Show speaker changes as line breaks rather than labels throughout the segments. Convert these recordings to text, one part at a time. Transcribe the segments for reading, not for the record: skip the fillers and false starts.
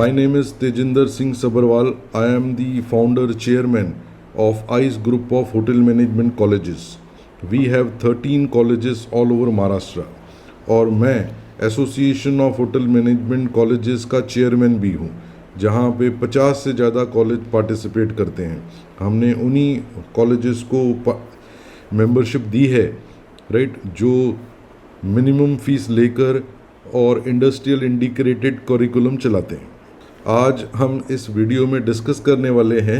My name is Tejinder Singh Sabharwal. I am the founder chairman of ICE Group of Hotel Management Colleges. We have 13 colleges all over Maharashtra और मैं association of hotel management colleges का chairman भी हूँ, जहाँ पे 50 से ज़्यादा college participate करते हैं। हमने उन्हीं कॉलेजेस को मेंबरशिप दी है, राइट, जो मिनिमम फीस लेकर और इंडस्ट्रियल इंटीग्रेटेड करिकुलम चलाते हैं। आज हम इस वीडियो में डिस्कस करने वाले हैं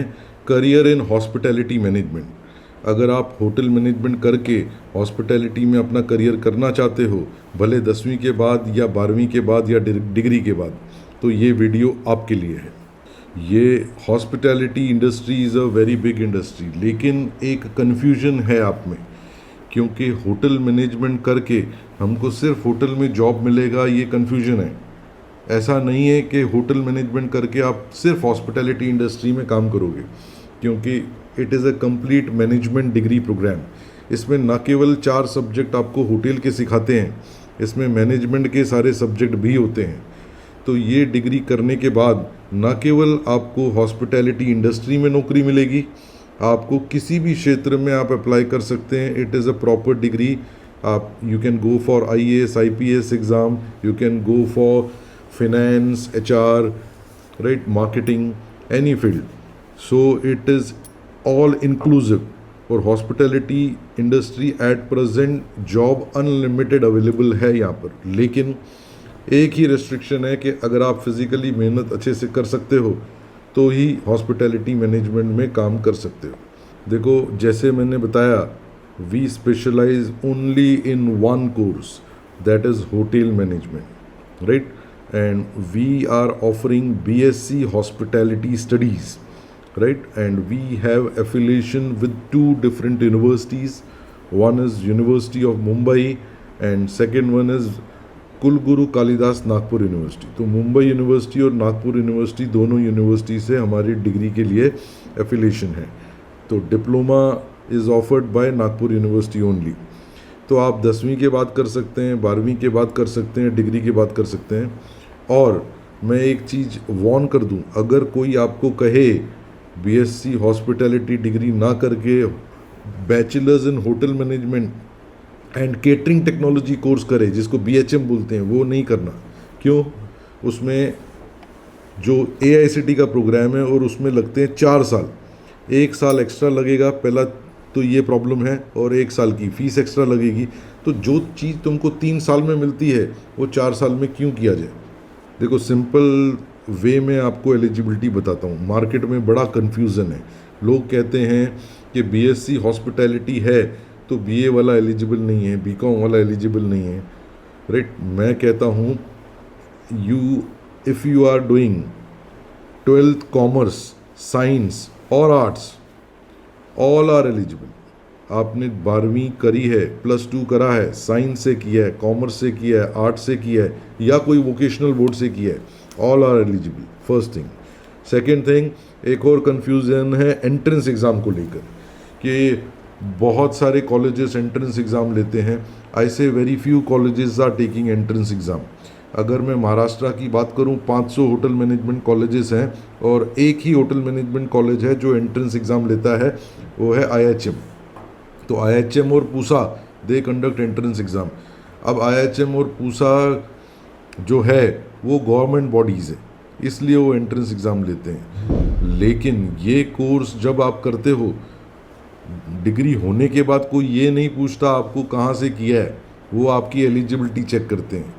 करियर इन हॉस्पिटैलिटी मैनेजमेंट। अगर आप होटल मैनेजमेंट करके हॉस्पिटैलिटी में अपना करियर करना चाहते हो, भले 10वीं के बाद या 12वीं के बाद या डिग्री के बाद, तो ये वीडियो आपके लिए है। ये hospitality industry is a very big industry, लेकिन एक कन्फ्यूजन है आप में, क्योंकि होटल मैनेजमेंट करके हमको सिर्फ होटल में जॉब मिलेगा, ये कन्फ्यूजन है। ऐसा नहीं है कि होटल मैनेजमेंट करके आप सिर्फ हॉस्पिटैलिटी इंडस्ट्री में काम करोगे, क्योंकि it is a complete management degree programme. इसमें न केवल 4 सब्जेक्ट आपको होटल के सिखाते हैं, इसमें मैनेजमेंट के सारे सब्जेक्ट भी होते हैं। तो ये डिग्री करने के बाद न केवल आपको हॉस्पिटैलिटी इंडस्ट्री में नौकरी मिलेगी, आपको किसी भी क्षेत्र में आप अप्लाई कर सकते हैं। It is a proper degree. आप you can go for IAS IPS exam, you can go for finance, HR, right, marketing, any field. So it is all inclusive. और hospitality industry at present job unlimited available है यहाँ पर, लेकिन एक ही restriction है कि अगर आप फिज़िकली मेहनत अच्छे से कर सकते हो तो ही hospitality management में काम कर सकते हो। देखो, जैसे मैंने बताया, we specialize only in one course, that is hotel management, right? And we are offering BSc Hospitality Studies, right? And we have affiliation with 2 different universities. One is University of Mumbai and second one is कुलगुरु Kalidas Nagpur university. तो Mumbai university और Nagpur university दोनों university से हमारी degree के लिए affiliation है। तो diploma is offered by Nagpur university only. तो आप 10वीं के बाद कर सकते हैं, 12वीं के बाद कर सकते हैं, डिग्री के बाद कर सकते हैं। और मैं एक चीज़ वॉर्न कर दूं, अगर कोई आपको कहे BSc हॉस्पिटैलिटी डिग्री ना करके bachelors in hotel management and catering technology course करे, जिसको BHM बोलते हैं, वो नहीं करना। क्यों? उसमें जो AICTE का प्रोग्राम है और उसमें लगते हैं 4 साल, 1 साल एक्स्ट्रा लगेगा। पहला तो ये प्रॉब्लम है, और 1 साल की फ़ीस एक्स्ट्रा लगेगी। तो जो चीज़ तुमको 3 साल में मिलती है वो 4 साल में क्यों किया जाए? देखो, सिंपल वे में आपको एलिजिबिलिटी बताता हूँ। मार्केट में बड़ा कन्फ्यूज़न है। लोग कहते हैं कि BSc हॉस्पिटैलिटी है तो BA वाला एलिजिबल नहीं है, BCom वाला एलिजिबल नहीं है, राइट। मैं कहता हूँ, if you are doing 12th commerce, science और आर्ट्स, ऑल आर एलिजिबल। आपने 12वीं करी है, +2 करा है, साइंस से किया है, कॉमर्स से किया है, आर्ट्स से किया है, या कोई वोकेशनल बोर्ड से किया है, all are eligible. First thing. Second thing, एक और कन्फ्यूज़न है एंट्रेंस एग्ज़ाम को लेकर, कि बहुत सारे कॉलेजेस एंट्रेंस एग्ज़ाम लेते हैं। I say very few colleges are taking entrance exam. अगर मैं महाराष्ट्र की बात करूं, 500 होटल मैनेजमेंट कॉलेजेस हैं और एक ही होटल मैनेजमेंट कॉलेज है जो एंट्रेंस एग्ज़ाम लेता है, वो है IHM। तो IHM और Pusa they conduct entrance exam. अब IHM और पूसा जो है वो गवर्नमेंट बॉडीज़ है, इसलिए वो एंट्रेंस एग्ज़ाम लेते हैं। लेकिन ये कोर्स जब आप करते हो, डिग्री होने के बाद कोई ये नहीं पूछता आपको कहाँ से किया है, वो आपकी एलिजिबिलिटी चेक करते हैं।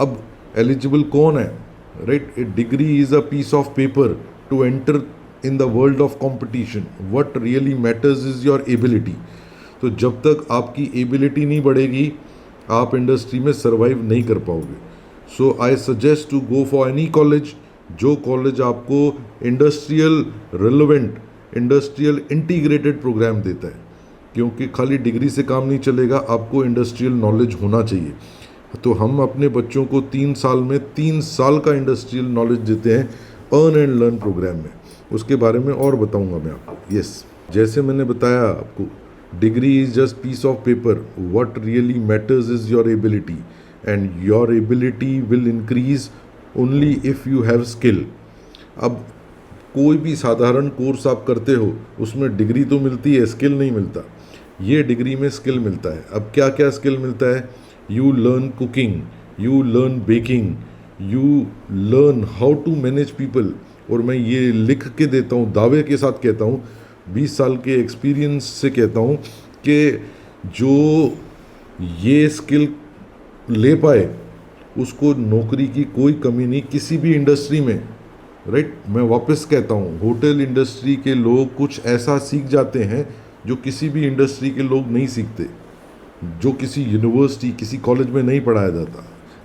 अब एलिजिबल कौन है, right? A degree is a piece of paper to enter in the world of competition. What really matters is your ability. तो जब तक आपकी एबिलिटी नहीं बढ़ेगी, आप इंडस्ट्री में सर्वाइव नहीं कर पाओगे। So I suggest to go for any college, जो कॉलेज आपको industrial relevant, industrial integrated programme देता है, क्योंकि खाली डिग्री से काम नहीं चलेगा, आपको इंडस्ट्रियल नॉलेज होना चाहिए। तो हम अपने बच्चों को 3 साल में 3 साल का इंडस्ट्रियल नॉलेज देते हैं अर्न एंड लर्न प्रोग्राम में। उसके बारे में और बताऊंगा मैं आपको। यस, जैसे मैंने बताया आपको, degree is just piece of paper. What really matters is your ability, and your ability will increase only if you have skill. अब कोई भी साधारण कोर्स आप करते हो उसमें डिग्री तो मिलती है, स्किल नहीं मिलता। ये डिग्री में स्किल मिलता है। अब क्या क्या स्किल मिलता है? You learn cooking, you learn baking, you learn how to manage people. और मैं ये लिख के देता हूँ, दावे के साथ कहता हूँ, 20 साल के एक्सपीरियंस से कहता हूँ कि जो ये स्किल ले पाए उसको नौकरी की कोई कमी नहीं किसी भी इंडस्ट्री में। राइट, मैं वापस कहता हूँ, होटल इंडस्ट्री के लोग कुछ ऐसा सीख जाते हैं जो किसी भी इंडस्ट्री के लोग नहीं सीखते, जो किसी यूनिवर्सिटी किसी कॉलेज में नहीं पढ़ाया जाता।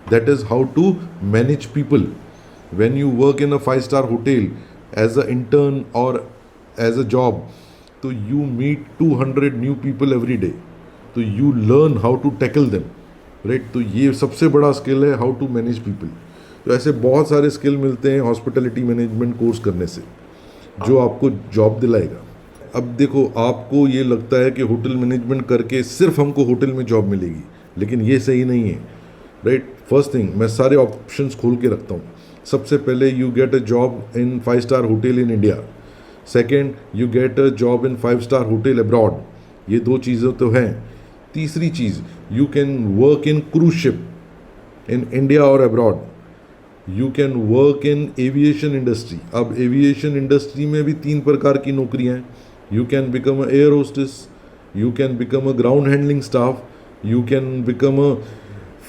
That is how to manage people. When you work in a 5 star hotel as a intern और एज अ जॉब, तो you meet 200 new people every day, तो you learn how to tackle them. Right, तो ये सबसे बड़ा skill है, how to manage people. तो ऐसे बहुत सारे स्किल मिलते हैं हॉस्पिटैलिटी मैनेजमेंट कोर्स करने से, जो आपको जॉब दिलाएगा। अब देखो, आपको ये लगता है कि होटल मैनेजमेंट करके सिर्फ हमको होटल में जॉब मिलेगी, लेकिन ये सही नहीं है। राइट, फर्स्ट थिंग, मैं सारे ऑप्शंस खोल के रखता हूँ। सबसे पहले you get a job in 5 star hotel in India. Second, you get a job in 5 star hotel abroad. ये दो चीज़ें तो हैं। तीसरी चीज़, you can work in cruise ship in India और abroad. You can work in aviation industry. अब aviation industry में भी 3 प्रकार की नौकरियां हैं। You can become a air hostess, you can become a ground handling staff, you can become a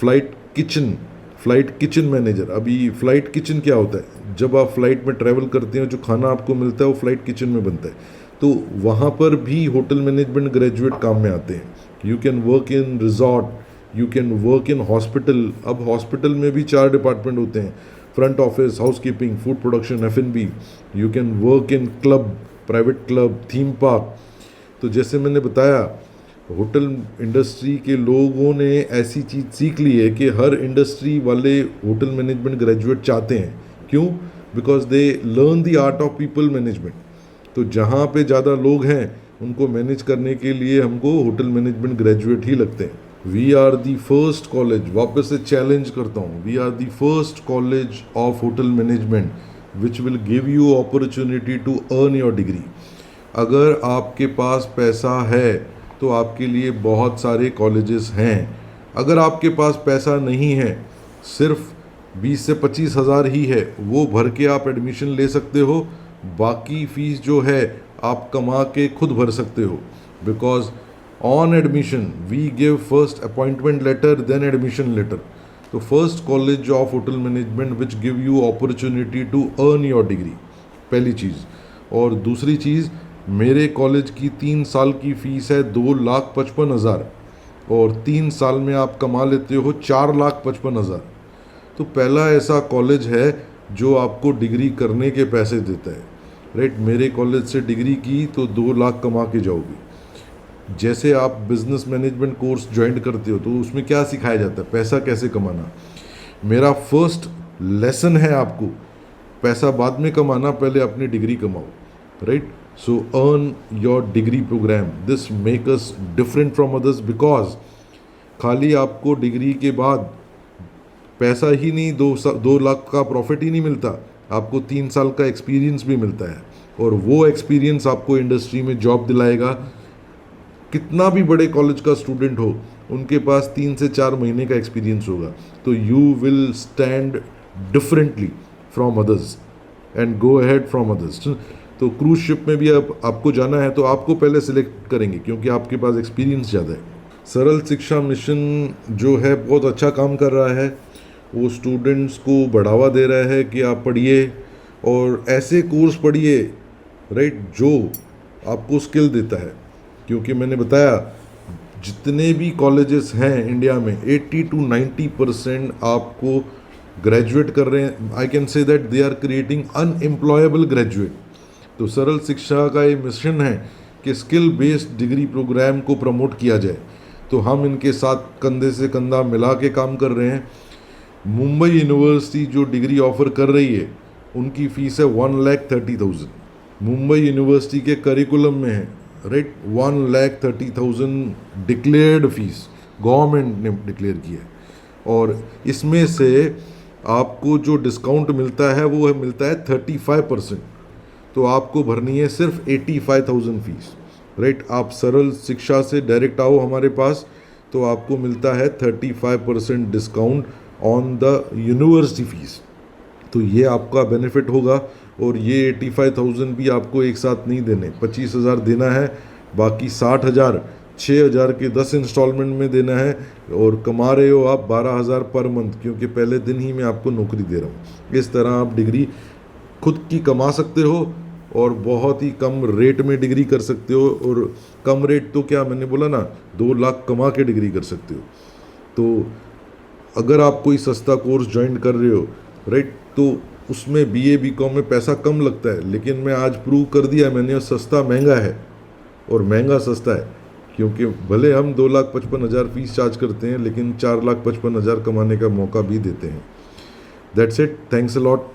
flight kitchen manager. अभी flight kitchen क्या होता है? जब आप फ्लाइट में ट्रैवल करते हो, जो खाना आपको मिलता है वो फ्लाइट किचन में बनता है। तो वहाँ पर भी होटल मैनेजमेंट ग्रेजुएट काम में आते हैं। You can work in resort, you can work in hospital. अब हॉस्पिटल में भी 4 डिपार्टमेंट होते हैं, front office, housekeeping, food production, F&B। You can work in club, private club, theme park. तो जैसे मैंने बताया, होटल इंडस्ट्री के लोगों ने ऐसी चीज़ सीख ली है कि हर इंडस्ट्री वाले होटल मैनेजमेंट ग्रेजुएट चाहते हैं। क्यों? Because they learn the art of people management. तो जहाँ पे ज़्यादा लोग हैं उनको मैनेज करने के लिए हमको होटल मैनेजमेंट ग्रेजुएट ही लगते हैं। We are the first college, वापस से चैलेंज करता हूँ, we are the first college of hotel management which will give you opportunity to earn your degree. अगर आपके पास पैसा है तो आपके लिए बहुत सारे कॉलेजेस हैं। अगर आपके पास पैसा नहीं है, सिर्फ 20 से 25 हज़ार ही है, वो भर के आप एडमिशन ले सकते हो। बाकी फ़ीस जो है आप कमा के खुद भर सकते हो। Because on admission we give first appointment letter then admission letter. तो first college of hotel management which give you opportunity to earn your degree, पहली चीज़। और दूसरी चीज़, मेरे कॉलेज की 3 साल की फ़ीस है 2,55,000 और 3 साल में आप कमा लेते हो 4,55,000। तो पहला ऐसा कॉलेज है जो आपको डिग्री करने के पैसे देता है। राइट, मेरे कॉलेज से डिग्री की तो 2 लाख कमा के जाओगे। जैसे आप बिजनेस मैनेजमेंट कोर्स ज्वाइन करते हो तो उसमें क्या सिखाया जाता है? पैसा कैसे कमाना। मेरा फर्स्ट लेसन है आपको पैसा बाद में कमाना, पहले अपनी डिग्री कमाओ। Right, so earn your degree program. This make us different from others because खाली आपको डिग्री के बाद पैसा ही नहीं, 2 लाख का प्रॉफिट ही नहीं मिलता, आपको 3 साल का एक्सपीरियंस भी मिलता है। और वो एक्सपीरियंस आपको इंडस्ट्री में जॉब दिलाएगा। कितना भी बड़े कॉलेज का स्टूडेंट हो, उनके पास 3 से 4 महीने का एक्सपीरियंस होगा। तो you will stand differently from others and go ahead from others. तो क्रूज शिप में भी आपको जाना है तो आपको पहले सिलेक्ट करेंगे क्योंकि आपके पास एक्सपीरियंस ज़्यादा है। सरल शिक्षा मिशन जो है बहुत अच्छा काम कर रहा है। वो स्टूडेंट्स को बढ़ावा दे रहा है कि आप पढ़िए और ऐसे कोर्स पढ़िए, राइट, जो आपको स्किल देता है। क्योंकि मैंने बताया, जितने भी कॉलेजेस हैं इंडिया में 80 to 90% आपको ग्रेजुएट कर रहे हैं। I can say that they are creating unemployable graduate. तो सरल शिक्षा का ये मिशन है कि स्किल बेस्ड डिग्री प्रोग्राम को प्रमोट किया जाए। तो हम इनके साथ कंधे से कंधा मिला के काम कर रहे हैं। मुंबई यूनिवर्सिटी जो डिग्री ऑफर कर रही है उनकी फ़ीस है 1,30,000। मुंबई यूनिवर्सिटी के करिकुलम में है, राइट, 1,30,000 डिक्लेयर्ड फीस गवर्नमेंट ने डिक्लेयर की है। और इसमें से आपको जो डिस्काउंट मिलता है वो मिलता है 35%। तो आपको भरनी है सिर्फ 85,000 फीस, राइट। आप सरल शिक्षा से डायरेक्ट आओ हमारे पास, तो आपको मिलता है 35% discount on the university fees. तो ये आपका बेनिफिट होगा। और ये 85,000 भी आपको एक साथ नहीं देने, 25,000 देना है, बाकी 60,000 6,000 के 10 इंस्टॉलमेंट में देना है। और कमा रहे हो आप 12,000 पर मंथ, क्योंकि पहले दिन ही मैं आपको नौकरी दे रहा हूँ। इस तरह आप डिग्री खुद की कमा सकते हो और बहुत ही कम रेट में डिग्री कर सकते हो। और कम रेट तो क्या, मैंने बोला ना, 2 लाख कमा के डिग्री कर सकते हो। तो अगर आप कोई सस्ता कोर्स ज्वाइन कर रहे हो, राइट, तो उसमें BA BCom में पैसा कम लगता है, लेकिन मैं आज प्रूव कर दिया मैंने, सस्ता महंगा है और महंगा सस्ता है। क्योंकि भले हम 2,55,000 फीस चार्ज करते हैं, लेकिन 4,55,000 कमाने का मौका भी देते हैं। That's it, thanks a lot.